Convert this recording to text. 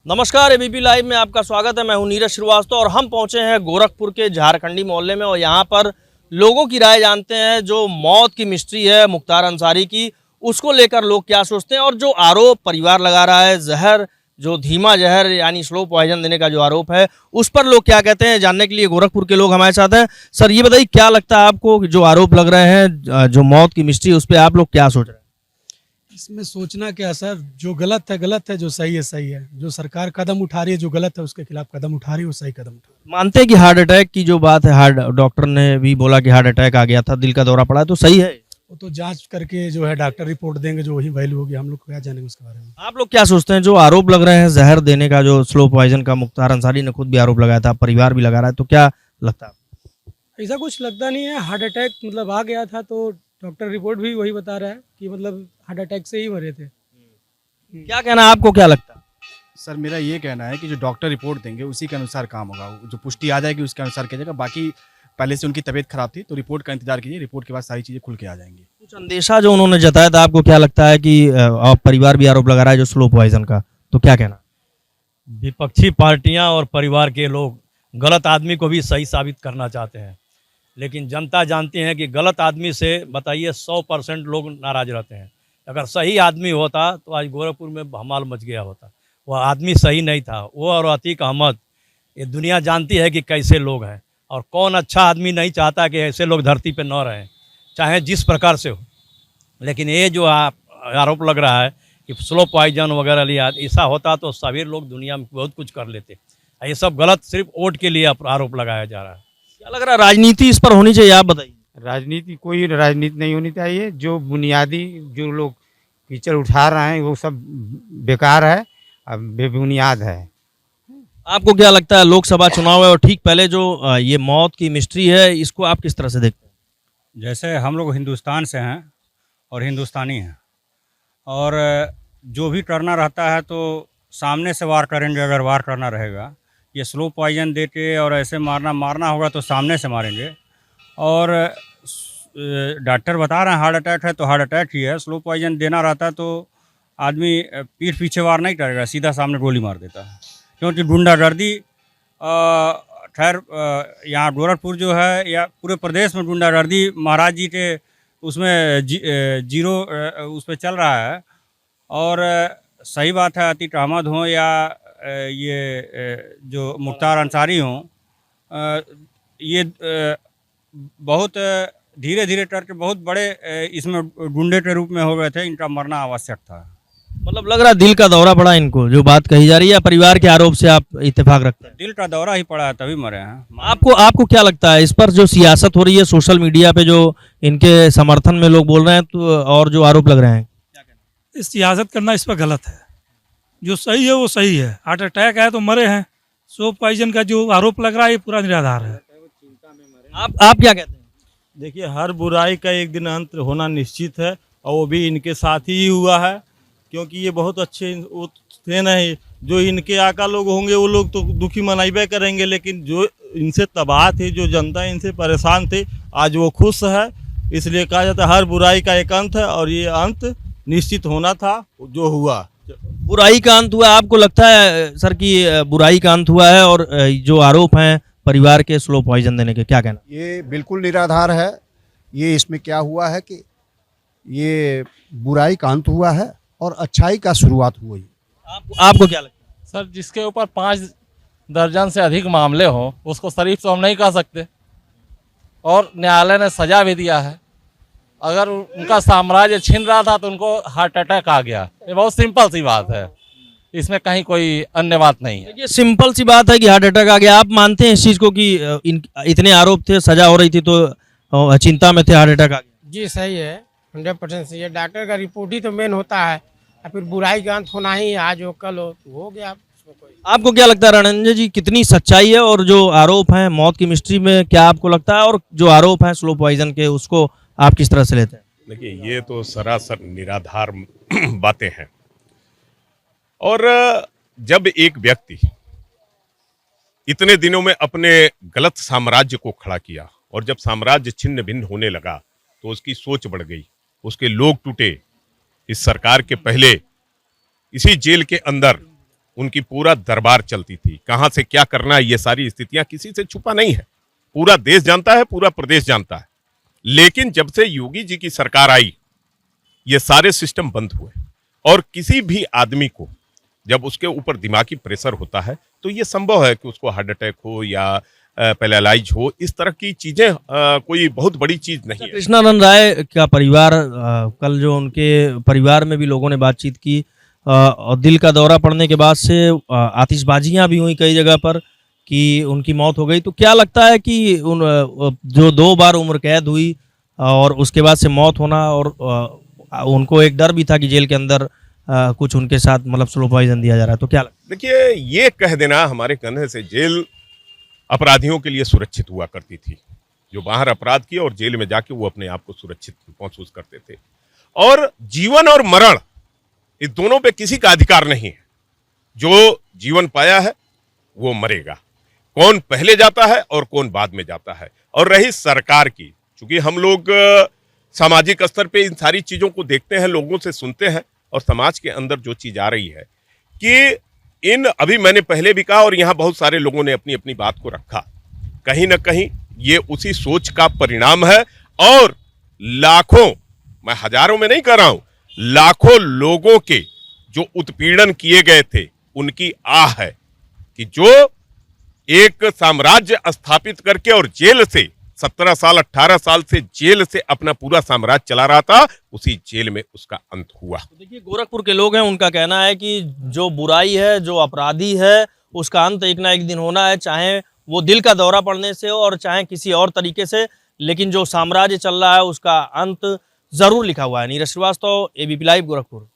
नमस्कार, ABP live में आपका स्वागत है। मैं हूं नीरज श्रीवास्तव और हम पहुंचे हैं गोरखपुर के झारखंडी मोहल्ले में और यहां पर लोगों की राय जानते हैं। जो मौत की मिस्ट्री है मुख्तार अंसारी की, उसको लेकर लोग क्या सोचते हैं और जो आरोप परिवार लगा रहा है, जहर जो धीमा जहर यानी स्लो पॉइजन देने का जो आरोप है, उस पर लोग क्या कहते हैं, जानने के लिए गोरखपुर के लोग हमारे साथ हैं। सर, ये बताइए, क्या लगता है आपको, जो आरोप लग रहे हैं, जो मौत की मिस्ट्री, उस पर आप लोग क्या सोच रहे हैं? इसमें सोचना क्या सर, जो गलत है, जो सही है सही है। जो सरकार कदम उठा रही है, जो गलत है उसके खिलाफ कदम उठा रही है, वो सही कदम उठा रही मानते हैं कि हार्ट अटैक की जो बात है, हार्ट डॉक्टर ने भी बोला कि हार्ट अटैक आ गया था, दिल का दौरा पड़ा है, तो सही है? है। वो तो जांच करके जो है डॉक्टर रिपोर्ट देंगे, जो वही वैल्यू होगी। हम लोग क्या जानेंगे उसके बारे में। आप लोग क्या सोचते हैं, जो आरोप लग रहे हैं जहर देने का, जो स्लो पॉइजन का, मुख्तार अंसारी ने खुद भी आरोप लगाया था, परिवार भी लगा रहा है, तो क्या लगता है? ऐसा कुछ लगता नहीं है। हार्ट अटैक मतलब आ गया था तो डॉक्टर रिपोर्ट भी वही बता रहा है कि मतलब हार्ट अटैक से ही मरे थे। क्या कहना है, आपको क्या लगता है? सर, मेरा ये कहना है कि जो डॉक्टर रिपोर्ट देंगे उसी के अनुसार काम होगा। जो पुष्टि आ जाएगी उसके अनुसार किया जाएगा। बाकी पहले से उनकी तबीयत खराब थी तो रिपोर्ट का इंतजार कीजिए। रिपोर्ट के बाद सारी चीज़ें खुल के आ जाएंगी। कुछ अंदेशा जो उन्होंने जताया था, आपको क्या लगता है कि परिवार भी आरोप लगा रहा है जो स्लो पॉइजन का, तो क्या कहना? विपक्षी पार्टियां और परिवार के लोग गलत आदमी को भी सही साबित करना चाहते हैं, लेकिन जनता जानती है कि गलत आदमी से बताइए 100% लोग नाराज रहते हैं। अगर सही आदमी होता तो आज गोरखपुर में धमाल मच गया होता। वह आदमी सही नहीं था, वो और अतीक अहमद। ये दुनिया जानती है कि कैसे लोग हैं और कौन अच्छा आदमी नहीं चाहता कि ऐसे लोग धरती पर न रहें, चाहे जिस प्रकार से हो। लेकिन ये जो आरोप लग रहा है कि स्लो पॉइजन वगैरह लिया, ऐसा होता तो सभी लोग दुनिया में बहुत कुछ कर लेते। ये सब गलत, सिर्फ वोट के लिए आरोप लगाया जा रहा है। क्या लग रहा है, राजनीति इस पर होनी चाहिए? आप बताइए। राजनीति कोई राजनीति नहीं होनी चाहिए। जो बुनियादी जो लोग कीचड़ उठा रहे हैं वो सब बेकार है, अब बेबुनियाद है। आपको क्या लगता है, लोकसभा चुनाव है और ठीक पहले जो ये मौत की मिस्ट्री है, इसको आप किस तरह से देखते हैं? जैसे हम लोग हिंदुस्तान से हैं और हिंदुस्तानी हैं, और जो भी करना रहता है तो सामने से वार करेंगे। अगर वार करना रहेगा, ये स्लो पॉइजन दे के और ऐसे मारना होगा तो सामने से मारेंगे। और डॉक्टर बता रहे हैं हार्ट अटैक है तो हार्ट अटैक ही है। स्लो पॉइजन देना रहता है तो आदमी पीठ पीछे वार नहीं करेगा, सीधा सामने गोली मार देता है। क्योंकि गुंडागर्दी खैर यहाँ गोरखपुर जो है या पूरे प्रदेश में गुंडागर्दी महाराज जी के उसमें जीरो उस पर चल रहा है। और सही बात है, अतीक अहमद हों या ये जो मुख्तार अंसारी हों, ये बहुत धीरे धीरे करके बहुत बड़े इसमें गुंडे के रूप में हो गए थे। इनका मरना आवश्यक था। मतलब लग रहा है दिल का दौरा पड़ा इनको, जो बात कही जा रही है, या परिवार के आरोप से आप इत्तेफाक रखते हैं? दिल का दौरा ही पड़ा है तभी मरे हैं। आपको क्या लगता है, इस पर जो सियासत हो रही है सोशल मीडिया पे, जो इनके समर्थन में लोग बोल रहे हैं, तो और जो आरोप लग रहे हैं, इस सियासत करना इस पर गलत है। जो सही है वो सही है। हार्ट अटैक है तो मरे हैं। स्लो पॉइजन का जो आरोप लग रहा है ये पूरा निराधार है। आप क्या कहते हैं? देखिए, हर बुराई का एक दिन अंत होना निश्चित है और वो भी इनके साथ ही हुआ है। क्योंकि ये बहुत अच्छे वो थे नहीं। जो इनके आका लोग होंगे वो लोग तो दुखी मनाइबे करेंगे, लेकिन जो इनसे तबाह थे, जो जनता इनसे परेशान थे, आज वो खुश है। इसलिए कहा जाता है हर बुराई का एक अंत है और ये अंत निश्चित होना था, जो हुआ। बुराई का अंत हुआ, आपको लगता है सर कि बुराई का अंत हुआ है? और जो आरोप हैं परिवार के स्लो पॉइजन देने के, क्या कहना? ये बिल्कुल निराधार है। ये इसमें क्या हुआ है कि ये बुराई का अंत हुआ है और अच्छाई का शुरुआत हुई। आपको क्या लगता है? सर, जिसके ऊपर 5 दर्जन से अधिक मामले हों उसको शरीफ तो हम नहीं कह सकते, और न्यायालय ने सजा भी दिया है। अगर उनका साम्राज्य छिन रहा था तो उनको हार्ट अटैक आ गया। ये बहुत सिंपल सी बात है, इसमें कहीं कोई अन्य बात नहीं है। ये सिंपल सी बात है कि हार्ट अटैक आ गया। आप मानते हैं इस चीज को कि इतने आरोप थे, सजा हो रही थी तो चिंता में थे, हार्ट अटैक आ गया? जी सही है, 100% सही है। डॉक्टर का रिपोर्ट ही तो मेन होता है, और फिर बुराई का अंत होना ही, आज हो कल हो गया। आपको क्या लगता है रणंजन जी, कितनी सच्चाई है? और जो आरोप हैं मौत की मिस्ट्री में, क्या आपको लगता है? और जो आरोप हैं स्लो पॉइजन के, उसको आप किस तरह से लेते हैं? देखिए, ये तो सरासर निराधार बातें हैं। और जब एक व्यक्ति इतने दिनों में अपने गलत साम्राज्य को खड़ा किया और जब साम्राज्य छिन्न भिन्न होने लगा तो उसकी सोच बढ़ गई, उसके लोग टूटे। इस सरकार के पहले इसी जेल के अंदर उनकी पूरा दरबार चलती थी, कहां से क्या करना है, ये सारी स्थितियां किसी से छुपा नहीं है, पूरा देश जानता है, पूरा प्रदेश जानता है। लेकिन जब से योगी जी की सरकार आई, ये सारे सिस्टम बंद हुए और किसी भी आदमी को जब उसके ऊपर दिमागी प्रेशर होता है तो ये संभव है कि उसको हार्ट अटैक हो या पैरालाइज हो, इस तरह की चीजें कोई बहुत बड़ी चीज नहीं है। कृष्णानंद राय का परिवार, कल जो उनके परिवार में भी लोगों ने बातचीत की और दिल का दौरा पड़ने के बाद से आतिशबाजियां भी हुई कई जगह पर कि उनकी मौत हो गई। तो क्या लगता है कि जो 2 बार उम्र कैद हुई और उसके बाद से मौत होना, और उनको एक डर भी था कि जेल के अंदर कुछ उनके साथ मतलब स्लो पॉइजन दिया जा रहा है, तो क्या देखिए, ये कह देना हमारे कहने से जेल अपराधियों के लिए सुरक्षित हुआ करती थी, जो बाहर अपराध किए और जेल में जाके वो अपने आप को सुरक्षित महसूस करते थे। और जीवन और मरण, इस दोनों पे किसी का अधिकार नहीं है। जो जीवन पाया है वो मरेगा, कौन पहले जाता है और कौन बाद में जाता है। और रही सरकार की, चूंकि हम लोग सामाजिक स्तर पे इन सारी चीजों को देखते हैं, लोगों से सुनते हैं, और समाज के अंदर जो चीज आ रही है कि अभी मैंने पहले भी कहा और यहाँ बहुत सारे लोगों ने अपनी अपनी बात को रखा, कहीं ना कहीं ये उसी सोच का परिणाम है। और लाखों, मैं हजारों में नहीं कह रहा हूं, लाखों लोगों के जो उत्पीड़न किए गए थे, उनकी आह है कि जो एक साम्राज्य स्थापित करके और जेल से 17 साल 18 साल से जेल से अपना पूरा साम्राज्य चला रहा था, उसी जेल में उसका अंत हुआ। तो देखिए, गोरखपुर के लोग हैं, उनका कहना है कि जो बुराई है, जो अपराधी है, उसका अंत एक ना एक दिन होना है, चाहे वो दिल का दौरा पड़ने से हो और चाहे किसी और तरीके से, लेकिन जो साम्राज्य चल रहा है उसका अंत जरूर लिखा हुआ है। Neeraj Srivastava, ABP live, Gorakhpur.